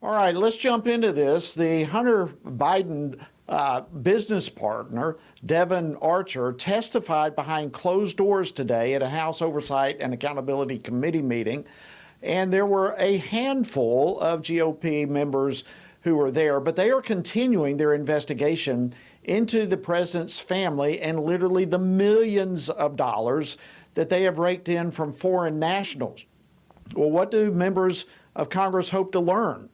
All right, let's jump into this. The Hunter Biden business partner, Devon Archer, testified behind closed doors today at a House Oversight and Accountability Committee meeting. And there were a handful of GOP members who were there, but they are continuing their investigation into the president's family and literally the millions of dollars that they have raked in from foreign nationals. Well, what do members of Congress hope to learn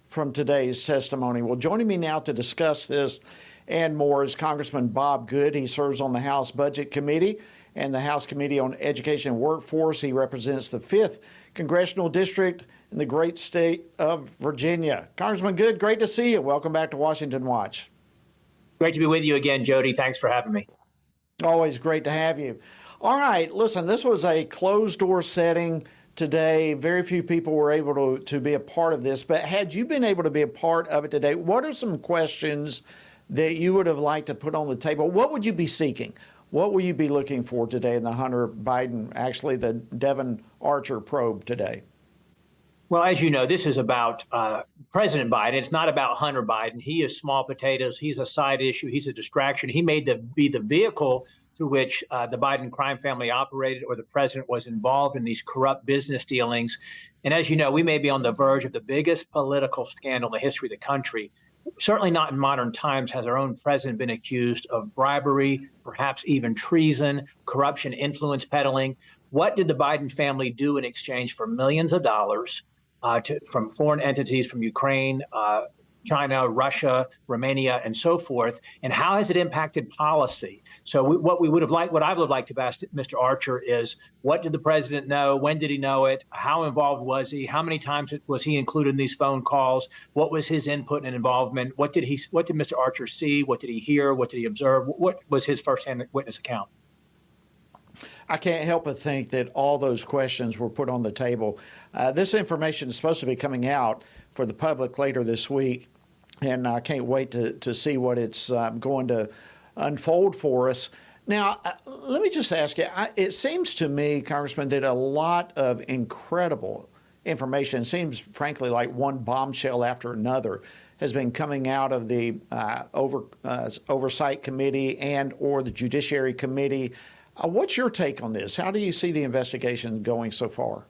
from today's testimony? Well, joining me now to discuss this and more is Congressman Bob Good. He serves on the House Budget Committee and the House Committee on Education and Workforce. He represents the 5th Congressional District in the great state of Virginia. Congressman Good, great to see you. Welcome back to Washington Watch. Great to be with you again, Jody. Thanks for having me. Always great to have you. All right, listen, this was a closed-door setting today. Very few people were able to be a part of this, but had you been able to be a part of it today, what are some questions that you would have liked to put on the table? What would you be seeking? What will you be looking for today in the Hunter Biden, actually the Devon Archer probe today? Well, as you know, this is about President Biden. It's not about Hunter Biden. He is small potatoes. He's a side issue. He's a distraction. He may be the vehicle through which the Biden crime family operated, or the president was involved in these corrupt business dealings. And as you know, we may be on the verge of the biggest political scandal in the history of the country. Certainly not in modern times has our own president been accused of bribery, perhaps even treason, corruption, influence peddling. What did the Biden family do in exchange for millions of dollars from foreign entities, from Ukraine, China, Russia, Romania, and so forth? And how has it impacted policy? So what I would have liked to ask Mr. Archer is, what did the president know? When did he know it? How involved was he? How many times was he included in these phone calls? What was his input and involvement? What did Mr. Archer see? What did he hear? What did he observe? What was his firsthand witness account? I can't help but think that all those questions were put on the table. This information is supposed to be coming out for the public later this week, and I can't wait to see what it's going to unfold for us. Now, let me just ask you, it seems to me, Congressman, that a lot of incredible information, seems frankly like one bombshell after another, has been coming out of the Oversight Committee and or the Judiciary Committee. What's your take on this? How do you see the investigation going so far?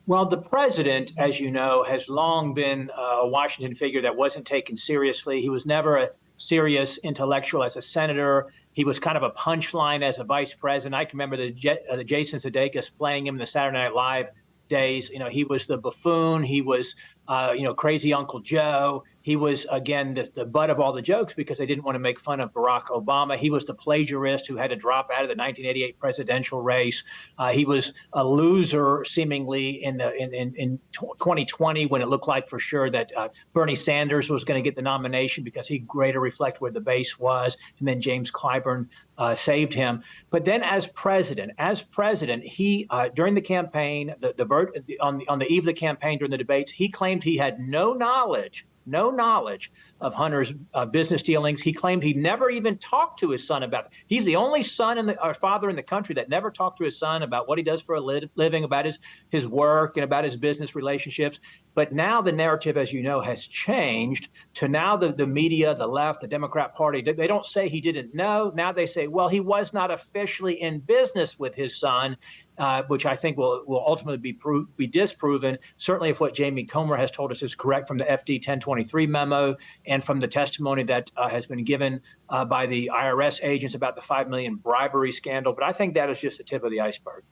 Well, the president, as you know, has long been a Washington figure that wasn't taken seriously. He was never a serious intellectual as a senator. He was kind of a punchline as a vice president. I can remember the Jason Sudeikis playing him in the Saturday Night Live days. You know, he was the buffoon. He was, crazy Uncle Joe. He was, again, the butt of all the jokes because they didn't want to make fun of Barack Obama. He was the plagiarist who had to drop out of the 1988 presidential race. He was a loser, seemingly, in 2020 when it looked like for sure that Bernie Sanders was going to get the nomination because he greater reflected where the base was, and then James Clyburn saved him. But then as president, he during the campaign, on the eve of the campaign during the debates, he claimed he had no knowledge of Hunter's business dealings. He claimed he never even talked to his son about it. He's the only father in the country that never talked to his son about what he does for a living, about his work and about his business relationships. But now the narrative, as you know, has changed to now the media, the left, the Democrat Party, they don't say he didn't know. Now they say, well, he was not officially in business with his son, which I think will ultimately be disproven. Certainly if what Jamie Comer has told us is correct from the FD 1023 memo and from the testimony that has been given by the IRS agents about the $5 million bribery scandal. But I think that is just the tip of the iceberg.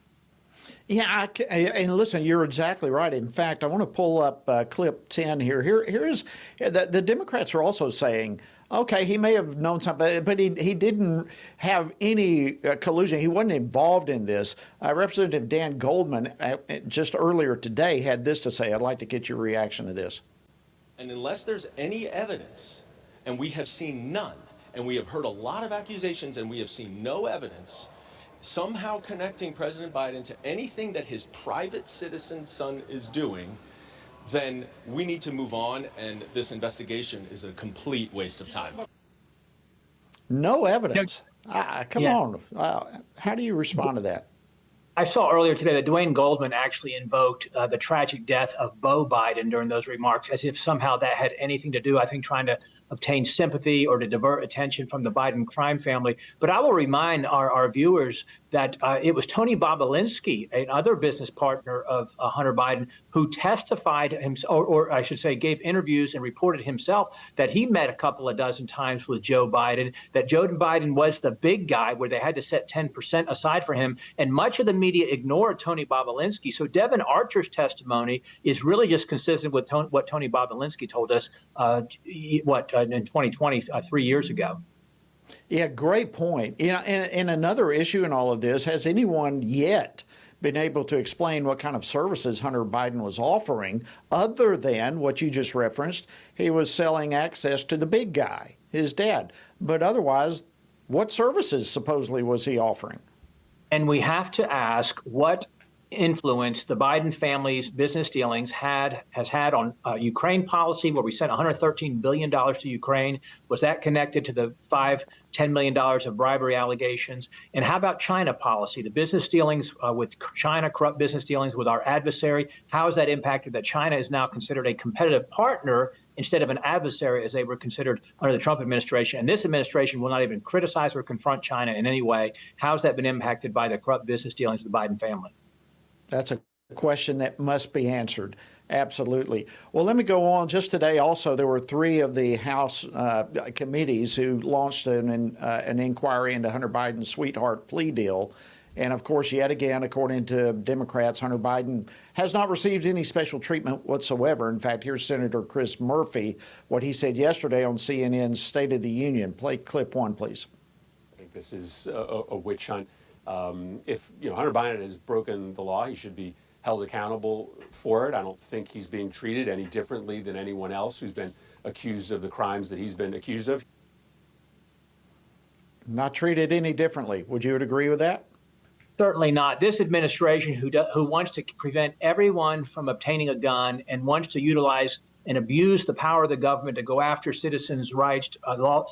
Yeah, and listen, you're exactly right. In fact, I want to pull up clip 10 here. Here's the Democrats are also saying, okay, he may have known something, but he didn't have any collusion. He wasn't involved in this. Representative Dan Goldman just earlier today had this to say. I'd like to get your reaction to this. And unless there's any evidence, and we have seen none, and we have heard a lot of accusations and we have seen no evidence, somehow connecting President Biden to anything that his private citizen son is doing, then we need to move on, and this investigation is a complete waste of time. No evidence. Come on. How do you respond to that? I saw earlier today that Dwayne Goldman actually invoked the tragic death of Beau Biden during those remarks, as if somehow that had anything to do, I think, trying to obtain sympathy or to divert attention from the Biden crime family. But I will remind our viewers that it was Tony Bobulinski, another business partner of Hunter Biden, who testified, or I should say, gave interviews and reported himself that he met a couple of dozen times with Joe Biden, that Joe Biden was the big guy where they had to set 10% aside for him. And much of the media ignored Tony Bobulinski. So Devon Archer's testimony is really just consistent with what Tony Bobulinski told us, in 2020, 3 years ago. Yeah, great point. You know, and another issue in all of this, has anyone yet been able to explain what kind of services Hunter Biden was offering other than what you just referenced? He was selling access to the big guy, his dad. But otherwise, what services supposedly was he offering? And we have to ask what influence the Biden family's business dealings has had on Ukraine policy, where we sent $113 billion to Ukraine. Was that connected to the $10 million of bribery allegations? And how about China policy, the business dealings with China, corrupt business dealings with our adversary? How has that impacted that China is now considered a competitive partner instead of an adversary, as they were considered under the Trump administration? And this administration will not even criticize or confront China in any way. How's that been impacted by the corrupt business dealings of the Biden family? That's a question that must be answered. Absolutely. Well, let me go on. Just today, also, there were three of the House committees who launched an inquiry into Hunter Biden's sweetheart plea deal. And of course, yet again, according to Democrats, Hunter Biden has not received any special treatment whatsoever. In fact, here's Senator Chris Murphy, what he said yesterday on CNN's State of the Union. Play clip one, please. I think this is a witch hunt. If Hunter Biden has broken the law, he should be held accountable for it. I don't think he's being treated any differently than anyone else who's been accused of the crimes that he's been accused of. Not treated any differently. Would you agree with that? Certainly not. This administration, who wants to prevent everyone from obtaining a gun and wants to utilize and abuse the power of the government to go after citizens' rights,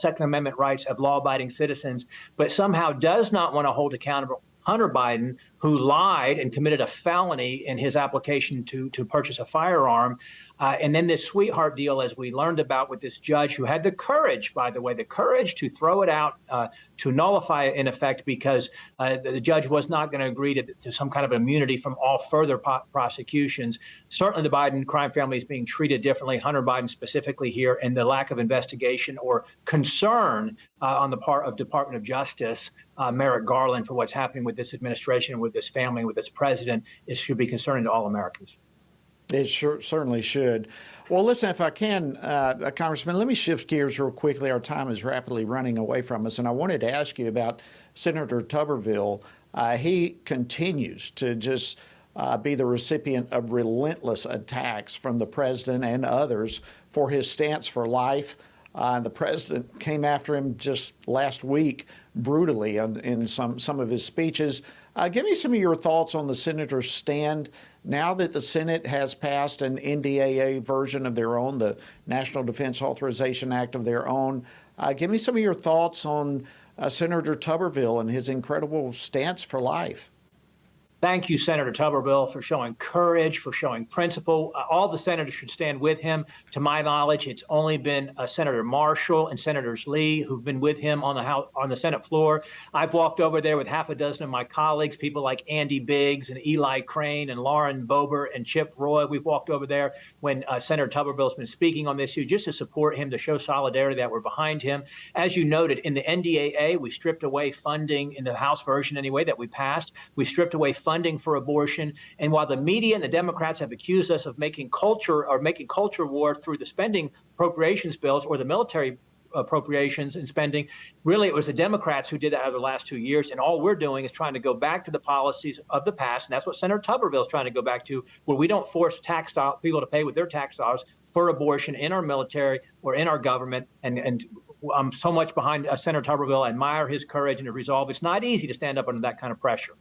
Second Amendment rights of law-abiding citizens, but somehow does not want to hold accountable Hunter Biden, who lied and committed a felony in his application to purchase a firearm. And then this sweetheart deal, as we learned about with this judge who had the courage, by the way, the courage to throw it out, to nullify it in effect, because the judge was not going to agree to some kind of immunity from all further prosecutions. Certainly the Biden crime family is being treated differently, Hunter Biden specifically here, and the lack of investigation or concern on the part of Department of Justice, Merrick Garland, for what's happening with this administration, with this family, with this president, it should be concerning to all Americans. It certainly should. Well, listen, if I can, Congressman, let me shift gears real quickly. Our time is rapidly running away from us, and I wanted to ask you about Senator Tuberville. He continues to just be the recipient of relentless attacks from the president and others for his stance for life. The president came after him just last week brutally in some of his speeches. Give me some of your thoughts on the senator's stand now that the Senate has passed an NDAA version of their own, the National Defense Authorization Act of their own. Give me some of your thoughts on Senator Tuberville and his incredible stance for life. Thank you, Senator Tuberville, for showing courage, for showing principle. All the senators should stand with him. To my knowledge, it's only been Senator Marshall and Senators Lee who've been with him on the Senate floor. I've walked over there with half a dozen of my colleagues, people like Andy Biggs and Eli Crane and Lauren Boebert and Chip Roy. We've walked over there when Senator Tuberville's been speaking on this issue, just to support him, to show solidarity that we're behind him. As you noted, in the NDAA, we stripped away funding, in the House version anyway, that we passed. We stripped away funding for abortion. And while the media and the Democrats have accused us of making culture war through the spending appropriations bills or the military appropriations and spending, really it was the Democrats who did that over the last 2 years. And all we're doing is trying to go back to the policies of the past. And that's what Senator Tuberville is trying to go back to, where we don't force people to pay with their tax dollars for abortion in our military or in our government. And I'm so much behind Senator Tuberville. I admire his courage and his resolve. It's not easy to stand up under that kind of pressure.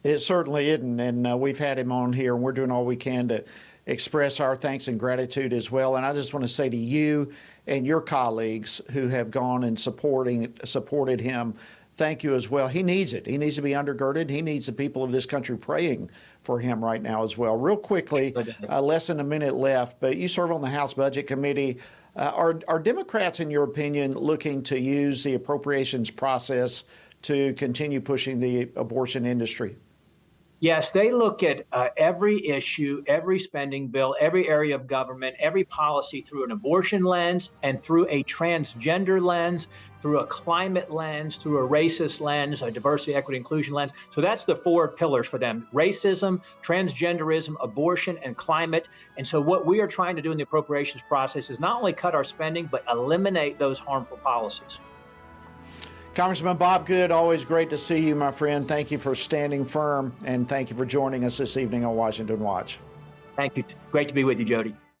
It certainly isn't, and we've had him on here, and we're doing all we can to express our thanks and gratitude as well. And I just want to say to you and your colleagues who have gone and supported him Thank you as well. He needs it. He needs to be undergirded. He needs the people of this country praying for him right now as well. Real quickly, less than a minute left, but you serve on the House Budget Committee. Are Democrats, in your opinion, looking to use the appropriations process to continue pushing the abortion industry? Yes, they look at every issue, every spending bill, every area of government, every policy through an abortion lens and through a transgender lens, through a climate lens, through a racist lens, a diversity, equity, inclusion lens. So that's the four pillars for them: racism, transgenderism, abortion, and climate. And so what we are trying to do in the appropriations process is not only cut our spending, but eliminate those harmful policies. Congressman Bob Good, always great to see you, my friend. Thank you for standing firm, and thank you for joining us this evening on Washington Watch. Thank you. Great to be with you, Jody.